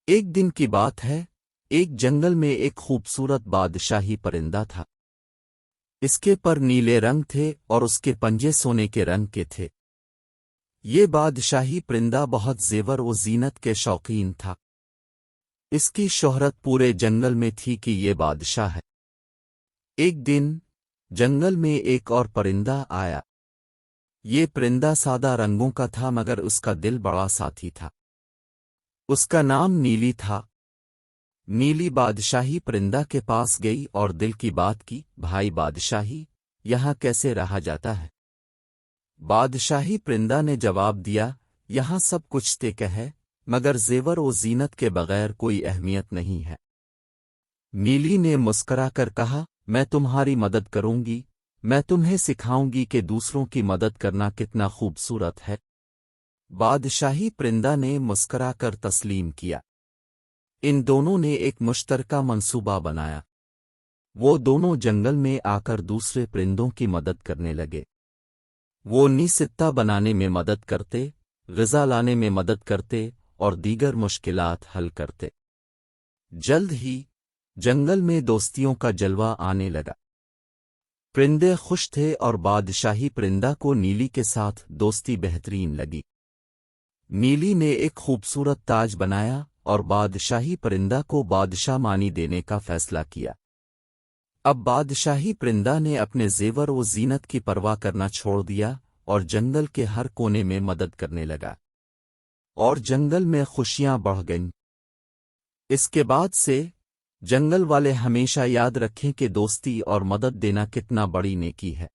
ایک دن کی بات ہے، ایک جنگل میں ایک خوبصورت بادشاہی پرندہ تھا۔ اس کے پر نیلے رنگ تھے اور اس کے پنجے سونے کے رنگ کے تھے۔ یہ بادشاہی پرندہ بہت زیور و زینت کے شوقین تھا۔ اس کی شہرت پورے جنگل میں تھی کہ یہ بادشاہ ہے۔ ایک دن جنگل میں ایک اور پرندہ آیا۔ یہ پرندہ سادہ رنگوں کا تھا مگر اس کا دل بڑا ساتھی تھا۔ اس کا نام نیلی تھا۔ نیلی بادشاہی پرندہ کے پاس گئی اور دل کی بات کی، بھائی بادشاہی، یہاں کیسے رہا جاتا ہے؟ بادشاہی پرندہ نے جواب دیا، یہاں سب کچھ طے ہے مگر زیور و زینت کے بغیر کوئی اہمیت نہیں ہے۔ نیلی نے مسکرا کر کہا، میں تمہاری مدد کروں گی، میں تمہیں سکھاؤں گی کہ دوسروں کی مدد کرنا کتنا خوبصورت ہے۔ بادشاہی پرندہ نے مسکرا کر تسلیم کیا۔ ان دونوں نے ایک مشترکہ منصوبہ بنایا۔ وہ دونوں جنگل میں آ کر دوسرے پرندوں کی مدد کرنے لگے۔ وہ ستا بنانے میں مدد کرتے، غذا لانے میں مدد کرتے اور دیگر مشکلات حل کرتے۔ جلد ہی جنگل میں دوستیوں کا جلوہ آنے لگا۔ پرندے خوش تھے اور بادشاہی پرندہ کو نیلی کے ساتھ دوستی بہترین لگی۔ نیلی نے ایک خوبصورت تاج بنایا اور بادشاہی پرندہ کو بادشاہ مانی دینے کا فیصلہ کیا۔ اب بادشاہی پرندہ نے اپنے زیور و زینت کی پرواہ کرنا چھوڑ دیا اور جنگل کے ہر کونے میں مدد کرنے لگا، اور جنگل میں خوشیاں بڑھ گئیں۔ اس کے بعد سے جنگل والے ہمیشہ یاد رکھیں کہ دوستی اور مدد دینا کتنا بڑی نیکی ہے۔